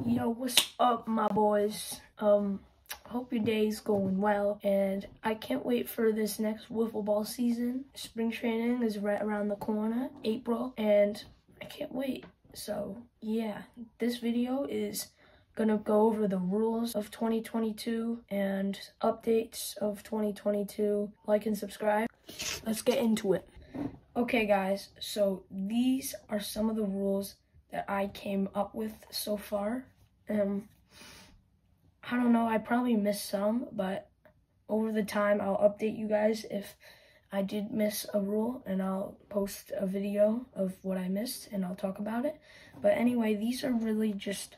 Yo, what's up, my boys? Hope your day's going well, and I can't wait for this next wiffle ball season. Spring training is right around the corner, April, and I can't wait. So, yeah, this video is gonna go over the rules of 2022 and updates of 2022. Like and subscribe. Let's get into it. Okay, guys, so these are some of the rules that I came up with so far. I don't know, I probably missed some, but over the time I'll update you guys if I did miss a rule, and I'll post a video of what I missed and I'll talk about it. But anyway, these are really just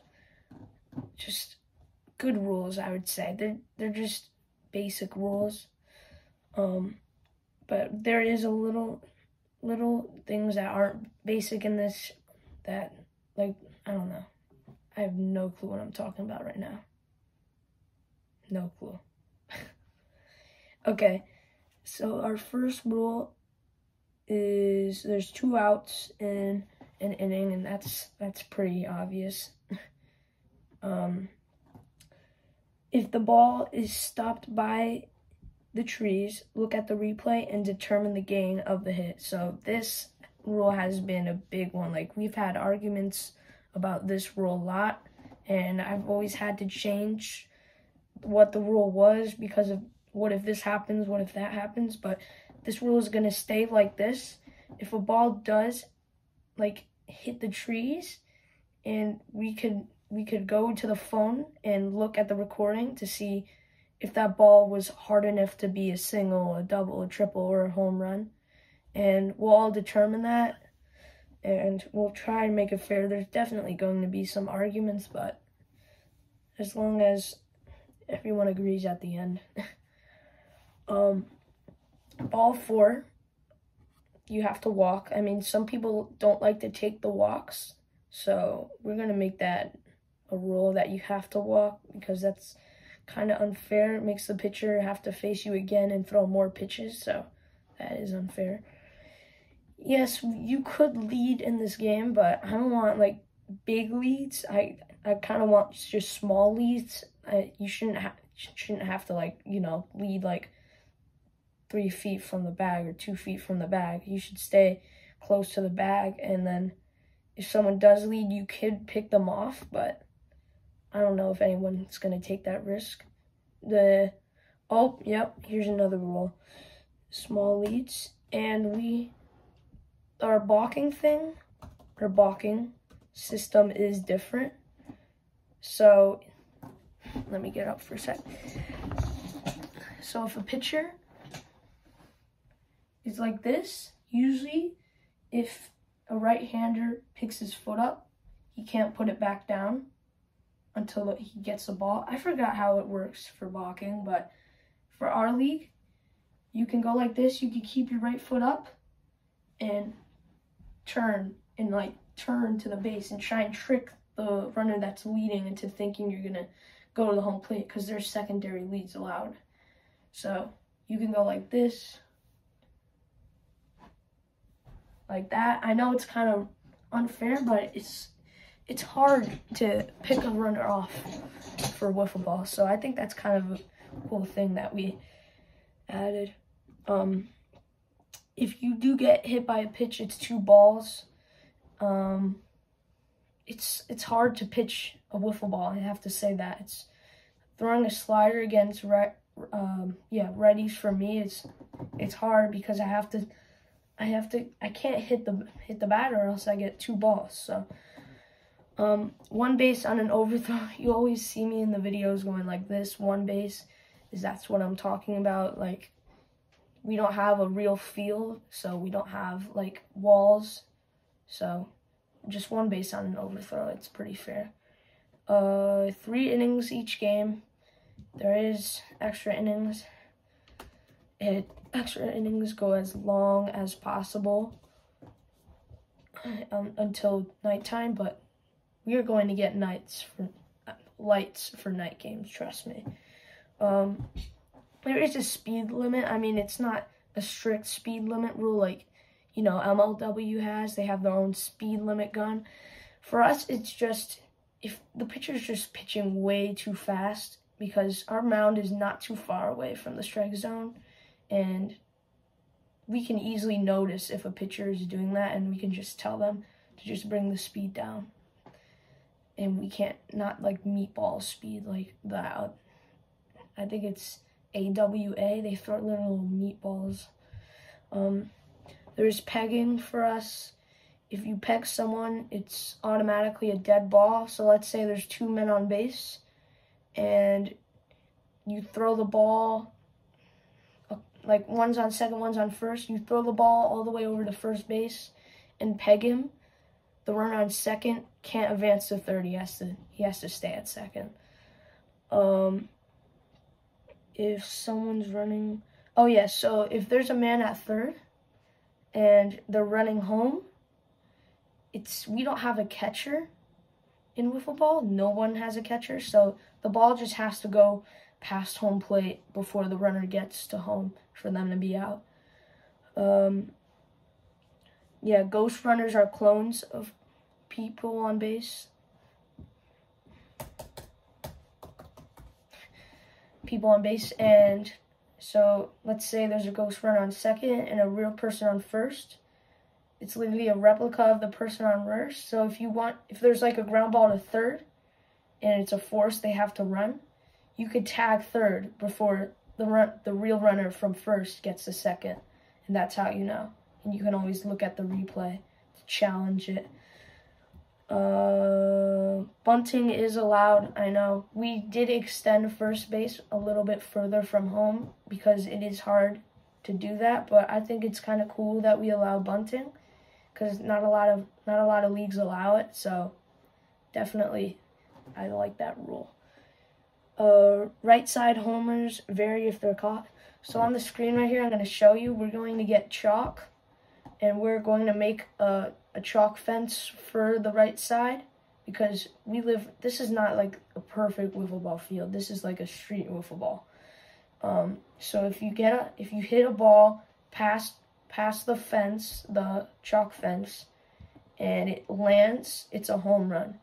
good rules, I would say. They're just basic rules. But there is a little things that aren't basic in this that, like, I don't know. I have no clue what I'm talking about right now. No clue. Okay, so our first rule is there's 2 outs in an inning, and that's pretty obvious. If the ball is stopped by the trees, look at the replay and determine the gain of the hit. So this rule has been a big one. Like, we've had arguments about this rule a lot, and I've always had to change what the rule was because of what if this happens, what if that happens. But this rule is going to stay like this. If a ball does, like, hit the trees, and we could go to the phone and look at the recording to see if that ball was hard enough to be a single, a double, a triple, or a home run. And we'll all determine that, and we'll try and make it fair. There's definitely going to be some arguments, but as long as everyone agrees at the end. Ball 4, you have to walk. I mean, some people don't like to take the walks, so we're going to make that a rule that you have to walk, because that's kind of unfair. It makes the pitcher have to face you again and throw more pitches, so that is unfair. Yes, you could lead in this game, but I don't want, like, big leads. I kind of want just small leads. You shouldn't have to, like, you know, lead like 3 feet from the bag or 2 feet from the bag. You should stay close to the bag, and then if someone does lead, you could pick them off, but I don't know if anyone's going to take that risk. Here's another rule. Small leads. And our balking system is different. So, let me get up for a sec. So if a pitcher is like this, usually if a right-hander picks his foot up, he can't put it back down until he gets the ball. I forgot how it works for balking, but for our league, you can go like this. You can keep your right foot up and turn to the base and try and trick the runner that's leading into thinking you're gonna go to the home plate, because there's secondary leads allowed. So you can go like this, like that. I know it's kind of unfair, but it's hard to pick a runner off for wiffle ball. So I think that's kind of a cool thing that we added. If you do get hit by a pitch, it's 2 balls. It's hard to pitch a wiffle ball. I have to say that. It's throwing a slider against righties for me. It's hard because I can't hit the batter, or else I get 2 balls. So 1 base on an overthrow. You always see me in the videos going like this. 1 base that's what I'm talking about. Like, we don't have a real field, so we don't have, like, walls. So just 1 base on an overthrow. It's pretty fair. 3 innings each game. There is extra innings. Extra innings go as long as possible until nighttime, but we are going to get lights for night games, trust me. There is a speed limit. I mean, it's not a strict speed limit rule like, MLW has. They have their own speed limit gun. For us, it's just if the pitcher's just pitching way too fast, because our mound is not too far away from the strike zone, and we can easily notice if a pitcher is doing that, and we can just tell them to just bring the speed down. And we can't, not like meatball speed like that. I think it's AWA, they throw little meatballs. There's pegging for us. If you peg someone, it's automatically a dead ball. So let's say there's 2 men on base, and you throw the ball, like one's on second, one's on first. You throw the ball all the way over to first base and peg him. The runner on second can't advance to third. He has to stay at second. If someone's running, so if there's a man at third and they're running home, we don't have a catcher in wiffle ball. No one has a catcher, so the ball just has to go past home plate before the runner gets to home for them to be out. Ghost runners are clones of people on base. And so let's say there's a ghost runner on second and a real person on first. It's literally a replica of the person on first. So if there's like a ground ball to third and it's a force they have to run, you could tag third before the real runner from first gets to second. And that's how you know. And you can always look at the replay to challenge it. Bunting is allowed, I know. We did extend first base a little bit further from home because it is hard to do that, but I think it's kind of cool that we allow bunting because not a lot of leagues allow it, so definitely I like that rule. Right side homers vary if they're caught. So on the screen right here, I'm going to show you, we're going to get chalk, and we're going to make a chalk fence for the right side, because this is not like a perfect wiffle ball field. This is like a street wiffle ball. So if you hit a ball past the fence, the chalk fence, and it lands, it's a home run.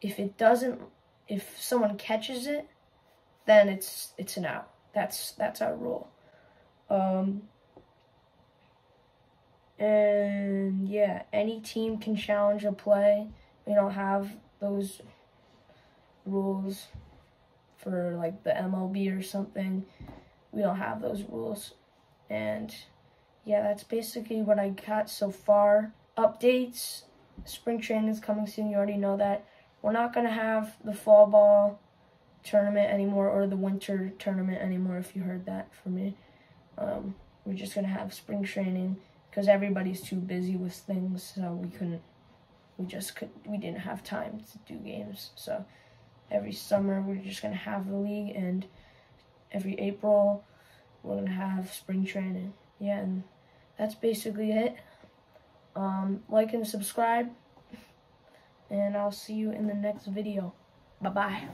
If someone catches it, then it's an out. That's our rule. And yeah, any team can challenge a play. We don't have those rules for like the MLB or something. We don't have those rules. And yeah, that's basically what I got so far. Updates, spring training is coming soon, you already know that. We're not going to have the fall ball tournament anymore, or the winter tournament anymore, if you heard that from me. We're just going to have spring training because everybody's too busy with things, so we didn't have time to do games. So every summer we're just going to have the league, and every April we're going to have spring training. Yeah, and that's basically it. Like and subscribe, and I'll see you in the next video. Bye-bye.